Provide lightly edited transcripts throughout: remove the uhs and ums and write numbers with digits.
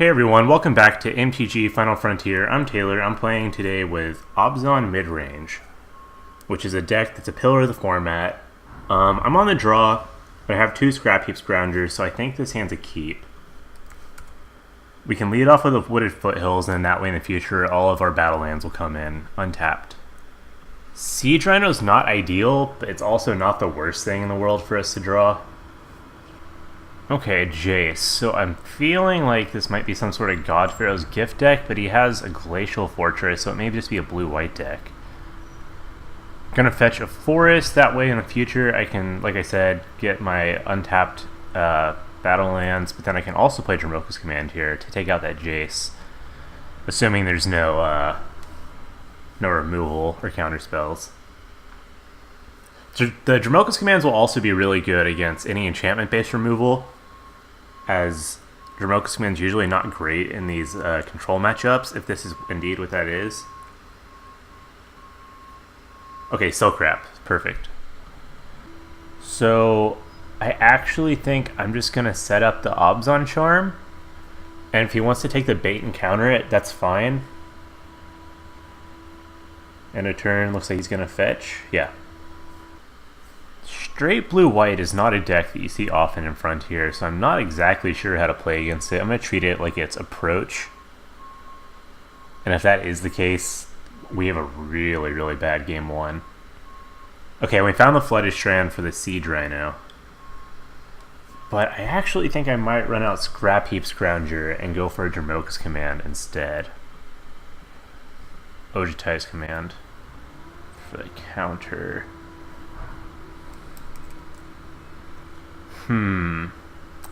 Hey everyone, welcome back to MTG Final Frontier. I'm Taylor. I'm playing today with Abzan Midrange, which is a deck that's a pillar of the format. I'm on the draw, but I have two Scrap Heap Scroungers, so I think this hand's a keep. We can lead off with the Wooded Foothills, and that way in the future all of our battle lands will come in untapped. Siege Rhino's not ideal, but it's also not the worst thing in the world for us to draw. Okay, Jace. So I'm feeling like this might be some sort of God Pharaoh's gift deck, but he has a Glacial Fortress, so it may just be a blue-white deck. Gonna fetch a forest, that way in the future I can, like I said, get my untapped battle lands, but then I can also play Dromoka's Command here to take out that Jace, assuming there's no removal or counter spells. So the Dromoka's Commands will also be really good against any enchantment-based removal, as Dromoka's Command's usually not great in these control matchups, if this is indeed what that is. Okay, Silkwrap. Perfect. So I actually think I'm just going to set up the Abzan Charm, and if he wants to take the bait and counter it, that's fine. And a turn, looks like he's going to fetch. Yeah. Straight blue-white is not a deck that you see often in Frontier, so I'm not exactly sure how to play against it. I'm going to treat it like it's approach. And if that is the case, we have a really, really bad game one. Okay, we found the Flooded Strand for the Siege Rhino. But I actually think I might run out Scrap Heap Scrounger and go for a Dromoka's Command instead. Ojutai's Command for the counter.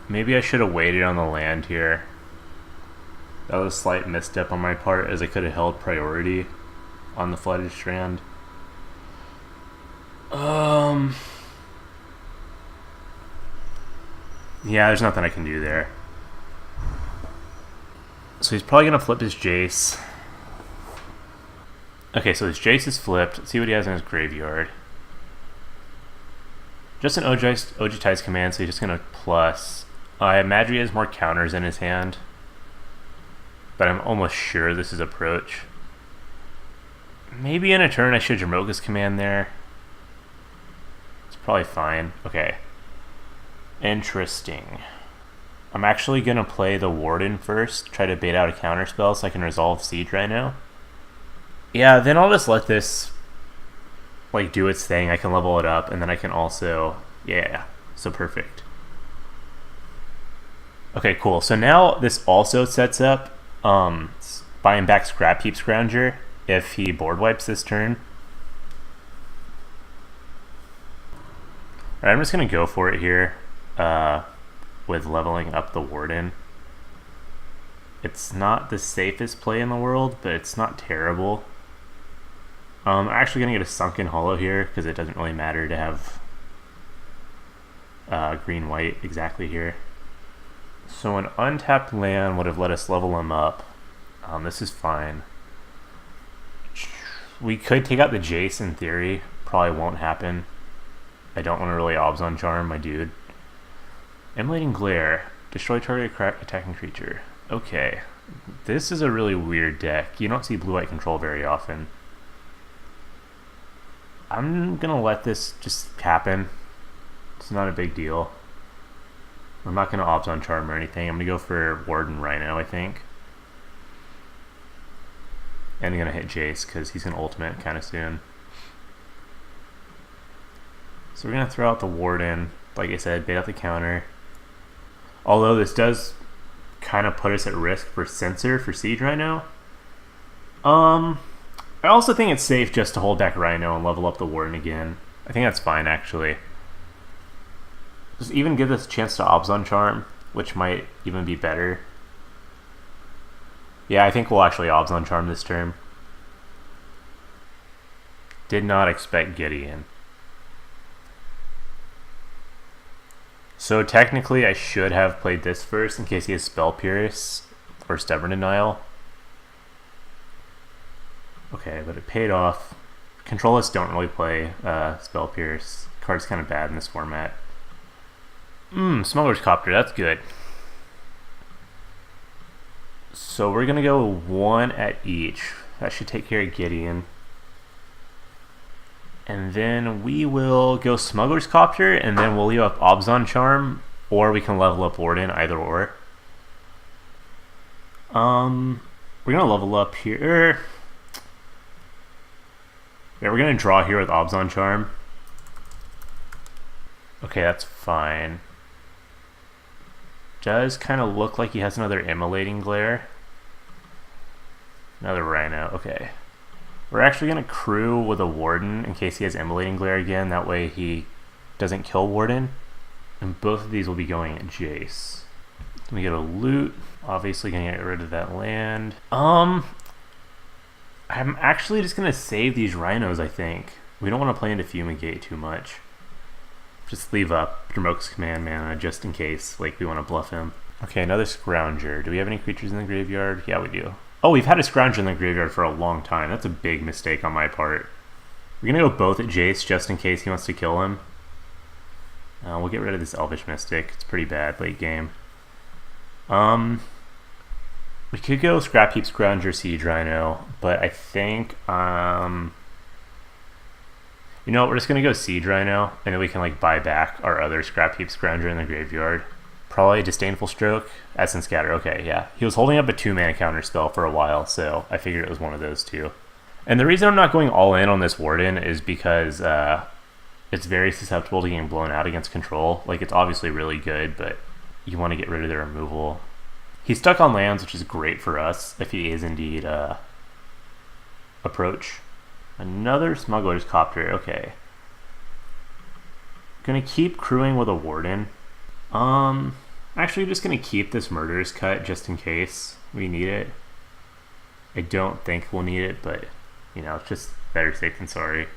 Maybe I should have waited on the land here. That was a slight misstep on my part, as I could have held priority on the Flooded Strand. Yeah, there's nothing I can do there. So he's probably going to flip his Jace. Okay, so his Jace is flipped. Let's see what he has in his graveyard. Just an Ojutai's Command, so he's just going to plus. I imagine he has more counters in his hand, but I'm almost sure this is approach. Maybe in a turn I should Dromoka's Command there. It's probably fine. Okay. Interesting. I'm actually going to play the Warden first, try to bait out a counter spell so I can resolve Siege Rhino. Yeah, then I'll just let this like do its thing. I can level it up, and then I can also, yeah, so perfect. Okay, cool. So now this also sets up buying back Scrap Heap Scrounger if he board wipes this turn. Alright, I'm just gonna go for it here with leveling up the Warden. It's not the safest play in the world, but it's not terrible. I'm actually going to get a Sunken Hollow here, because it doesn't really matter to have green-white exactly here. So an untapped land would have let us level him up. This is fine. We could take out the Jace in theory. Probably won't happen. I don't want to really Abzan Charm my dude. Emulating Glare. Destroy target attacking creature. Okay. This is a really weird deck. You don't see blue-white control very often. I'm going to let this just happen. It's not a big deal. I'm not going to Abzan Charm or anything. I'm going to go for Warden Rhino, I think. And I'm going to hit Jace because he's going to ultimate kind of soon. So we're going to throw out the Warden. Like I said, bait out the counter. Although this does kind of put us at risk for Censor for Siege Rhino. I also think it's safe just to hold back Rhino and level up the Warden again. I think that's fine, actually. Just even give this a chance to Abzan Charm, which might even be better. Yeah, I think we'll actually Abzan Charm this turn. Did not expect Gideon. So technically I should have played this first in case he has Spell Pierce or Stubborn Denial. Okay, but it paid off. Controlists don't really play Spell Pierce. Card's kind of bad in this format. Smuggler's Copter, that's good. So we're gonna go one at each. That should take care of Gideon. And then we will go Smuggler's Copter, and then we'll leave up Abzan Charm, or we can level up Warden, either or. We're gonna level up here. Yeah, we're gonna draw here with Abzan Charm. Okay, that's fine. Does kind of look like he has another Immolating Glare. Another Rhino, okay. We're actually going to crew with a Warden in case he has Immolating Glare again. That way he doesn't kill Warden. And both of these will be going at Jace. We get a loot. Obviously going to get rid of that land. I'm actually just going to save these Rhinos, I think. We don't want to play into Fumigate too much. Just leave up Dromoka's Command Mana just in case, like, we want to bluff him. Okay, another Scrounger. Do we have any creatures in the graveyard? Yeah, we do. Oh, we've had a Scrounger in the graveyard for a long time. That's a big mistake on my part. We're going to go both at Jace just in case he wants to kill him. We'll get rid of this Elvish Mystic. It's pretty bad late game. We could go Scrap Heap Scrounger Siege Rhino, but I think, you know what, we're just going to go Siege Rhino, and then we can like buy back our other Scrap Heap Scrounger in the graveyard. Probably Disdainful Stroke, Essence Scatter, okay, yeah. He was holding up a 2-mana counter spell for a while, so I figured it was one of those two. And the reason I'm not going all in on this Warden is because it's very susceptible to getting blown out against control. Like, it's obviously really good, but you want to get rid of the removal. He's stuck on lands, which is great for us, if he is indeed approach. Another Smuggler's Copter, okay. Gonna keep crewing with a Warden. Actually just gonna keep this Murderous Cut just in case we need it. I don't think we'll need it, but you know, it's just better safe than sorry.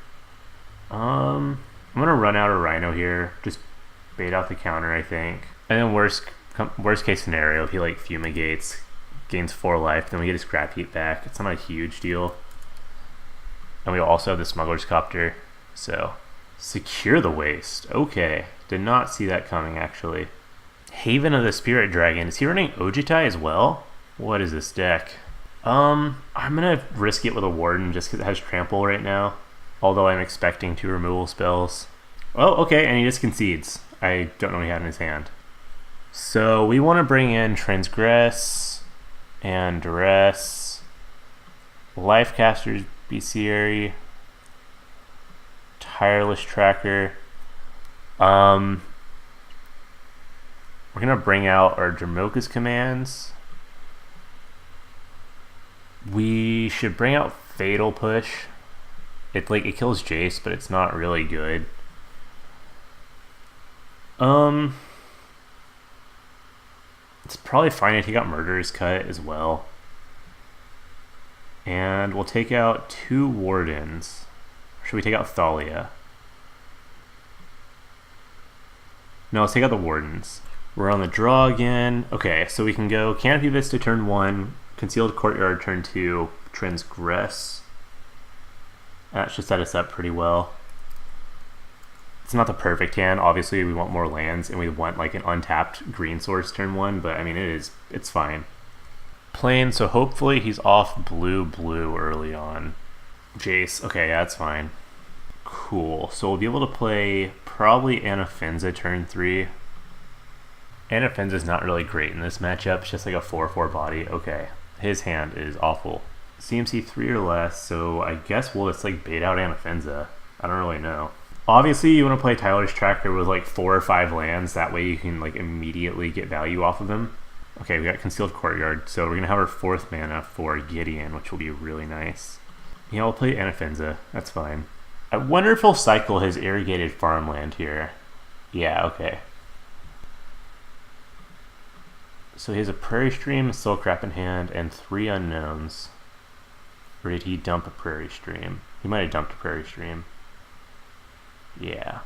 I'm gonna run out a Rhino here, just bait out the counter, I think. And then worst case scenario, if he like fumigates, gains 4 life, then we get his Scrap Heap back. It's not a huge deal. And we also have the Smuggler's Copter, so secure the Waste. Okay, did not see that coming actually. Haven of the Spirit Dragon. Is he running Ojitai as well? What is this deck? I'm gonna risk it with a Warden just because it has Trample right now. Although I'm expecting 2 removal spells. Oh, okay, and he just concedes. I don't know what he had in his hand. So we want to bring in Transgress and Duress, Lifecaster's Bestiary, Tireless Tracker. We're gonna bring out our Dromoka's commands. We should bring out Fatal Push. It kills Jace, but it's not really good. It's probably fine if he got Murderous Cut as well. And we'll take out 2 Wardens. Should we take out Thalia? No, let's take out the Wardens. We're on the draw again. Okay, so we can go Canopy Vista turn 1, Concealed Courtyard turn 2, Transgress. That should set us up pretty well. It's not the perfect hand. Obviously, we want more lands, and we want like an untapped green source turn 1, but I mean, it's fine. Plain, so hopefully he's off blue early on. Jace, okay, that's fine. Cool, so we'll be able to play probably Anafenza turn 3. Anafenza's not really great in this matchup. It's just like a 4/4 body. Okay, his hand is awful. CMC 3 or less, so I guess we'll just like bait out Anafenza. I don't really know. Obviously, you want to play Tireless Tracker with like 4 or 5 lands. That way you can like immediately get value off of him. Okay, we got Concealed Courtyard, so we're going to have our 4th mana for Gideon, which will be really nice. Yeah, we'll play Anafenza. That's fine. I wonder if he'll cycle his Irrigated Farmland here. Yeah, okay. So he has a Prairie Stream, a Soul Crap in hand, and 3 unknowns. Or did he dump a Prairie Stream? He might have dumped a Prairie Stream. Yeah.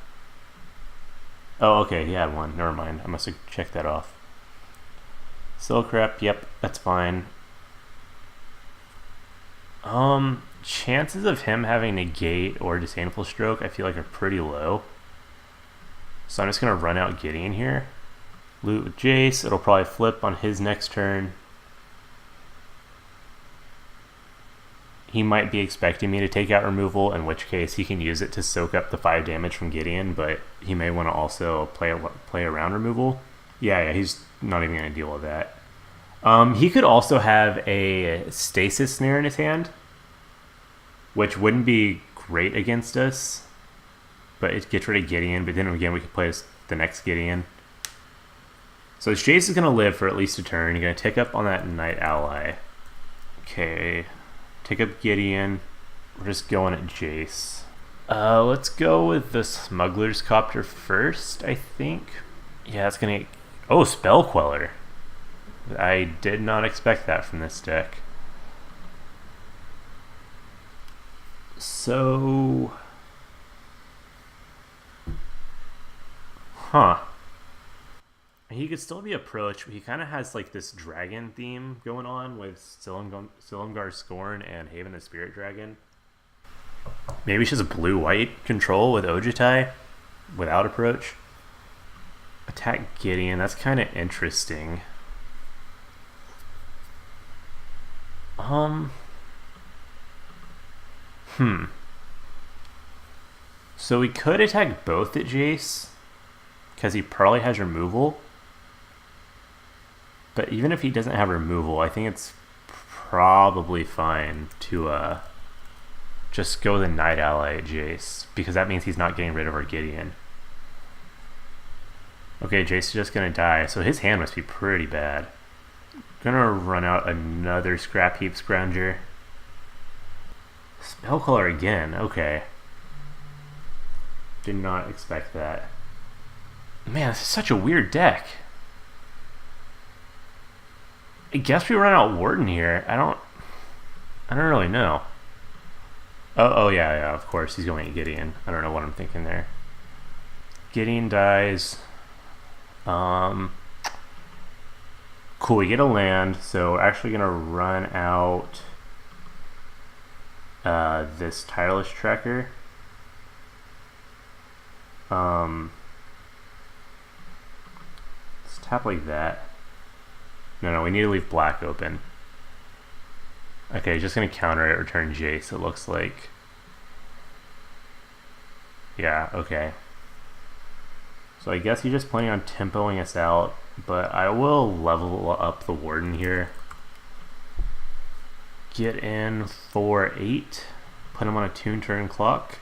Oh, okay, he had one. Never mind. I must have checked that off. Soul Crap, yep, that's fine. Chances of him having Negate or Disdainful Stroke I feel like are pretty low. So I'm just going to run out Gideon here. Loot with Jace. It'll probably flip on his next turn. he might be expecting me to take out removal, in which case he can use it to soak up the 5 damage from Gideon, but he may want to also play around removal. Yeah, he's not even going to deal with that. He could also have a Stasis Snare in his hand, which wouldn't be great against us, but it gets rid of Gideon, but then again we could play the next Gideon. So Jace is going to live for at least a turn. You're going to tick up on that Knight ally. Okay, tick up Gideon. We're just going at Jace. Let's go with the Smuggler's Copter first, I think. Yeah, it's going to... Oh, Spell Queller. I did not expect that from this deck. So... Huh. He could still be approached, but he kind of has like this dragon theme going on with Silumgar Scorn and Haven the Spirit Dragon. Maybe it's just blue-white control with Ojutai without approach. Attack Gideon, that's kind of interesting. So we could attack both at Jace, because he probably has removal. But even if he doesn't have removal, I think it's probably fine to just go the Knight ally at Jace, because that means he's not getting rid of our Gideon. Okay, Jace is just going to die, so his hand must be pretty bad. Gonna run out another Scrap Heap Scrounger. Spellcaller again, okay. Did not expect that. Man, this is such a weird deck. I guess we run out Warden here. I don't really know. Oh yeah, of course he's going to Gideon. I don't know what I'm thinking there. Gideon dies. Cool, we get a land, so we're actually gonna run out this Tireless Tracker. Let's tap like that. No, we need to leave black open. Okay, just gonna counter it, return Jace, it looks like. Yeah, okay. So I guess he's just planning on tempoing us out, but I will level up the Warden here. Get in for 8. Put him on a tune turn clock.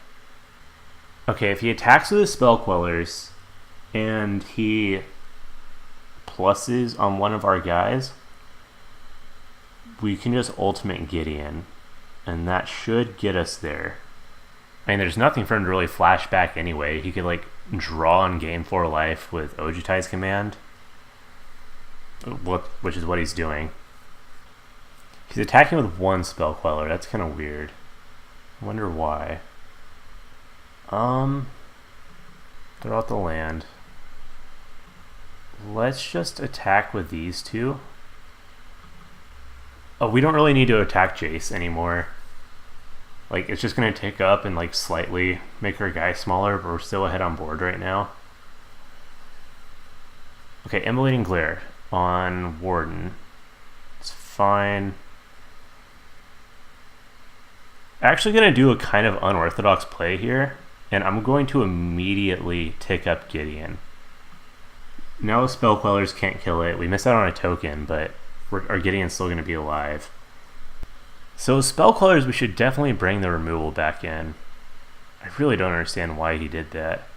Okay, if he attacks with his Spell Quellers and he pluses on one of our guys, we can just ultimate Gideon, and that should get us there. I mean, there's nothing for him to really flash back anyway. He could like draw on gain 4 life with Ojutai's command, which is what he's doing. He's attacking with 1 Spell Queller. That's kind of weird. I wonder why. Throw out the land. Let's just attack with these 2. Oh, we don't really need to attack Jace anymore. Like, it's just going to tick up and like slightly make our guy smaller, but we're still ahead on board right now. Okay, Immolating Glare on Warden. It's fine. Actually going to do a kind of unorthodox play here, and I'm going to immediately tick up Gideon. Now the Spell Quellers can't kill it. We missed out on a token, but our Gideon's still going to be alive. So Spell Quellers, we should definitely bring the removal back in. I really don't understand why he did that.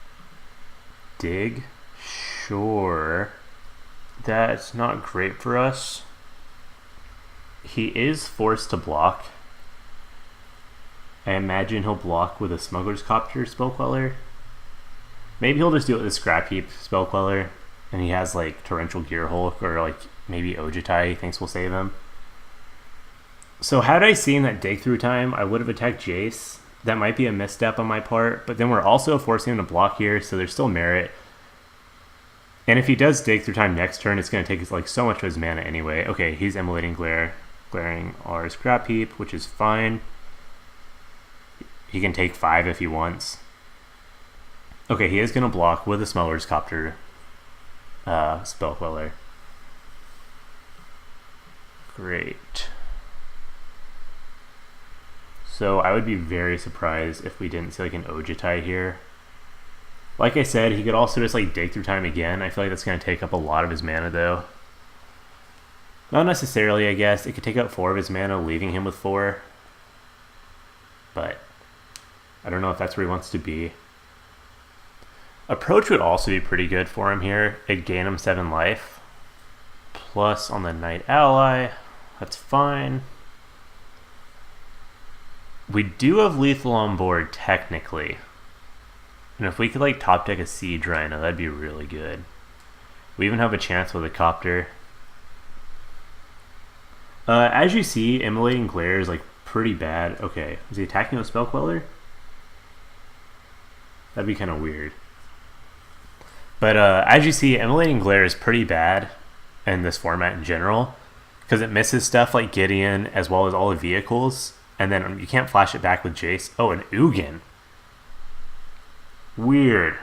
Dig? Sure. That's not great for us. He is forced to block. I imagine he'll block with a Smuggler's Copter Spell Queller. Maybe he'll just do it with a Scrap Heap Spell Queller, and he has like Torrential Gearhulk, or like maybe Ojutai he thinks will save him. So had I seen that dig through time, I would have attacked Jace. That might be a misstep on my part, but then we're also forcing him to block here, so there's still merit. And if he does dig through time next turn, it's going to take like so much of his mana anyway. Okay, he's Immolating Glare, glaring our Scrap Heap, which is fine. He can take 5 if he wants. Okay, he is going to block with a Smuggler's Copter Spell Queller. Great. So I would be very surprised if we didn't see like an Ojitai here. Like I said, he could also just like dig through time again. I feel like that's going to take up a lot of his mana though. Not necessarily, I guess. It could take up 4 of his mana, leaving him with 4. But I don't know if that's where he wants to be. Approach would also be pretty good for him here. It'd gain him 7 life. Plus on the Knight Ally. That's fine. We do have lethal on board, technically. And if we could like top deck a Siege Rhino, that'd be really good. We even have a chance with a Copter. As you see, Immolating Glare is like pretty bad. Okay, is he attacking with Spell Queller? That'd be kind of weird. But as you see, Immolating Glare is pretty bad in this format in general, because it misses stuff like Gideon as well as all the vehicles, and then you can't flash it back with Jace. Oh, an Ugin. Weird.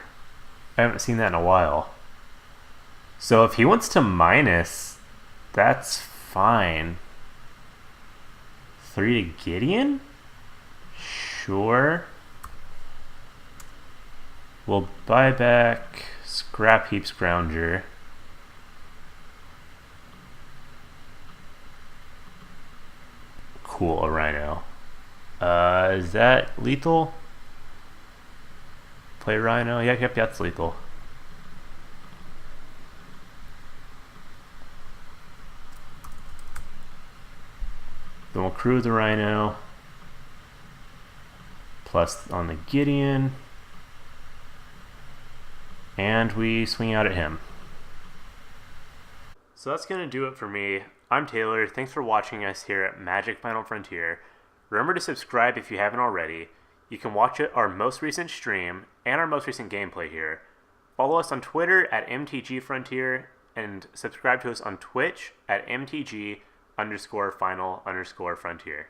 I haven't seen that in a while. So if he wants to minus, that's fine. 3 to Gideon? Sure. We'll buy back Scrap Heap Scrounger. Cool, a Rhino. Is that lethal? Play Rhino? Yep, that's lethal. Then we'll crew the Rhino. Plus on the Gideon. And we swing out at him. So that's going to do it for me. I'm Taylor. Thanks for watching us here at Magic Final Frontier. Remember to subscribe if you haven't already. You can watch our most recent stream and our most recent gameplay here. Follow us on Twitter at MTGFrontier and subscribe to us on Twitch at MTG_Final_Frontier.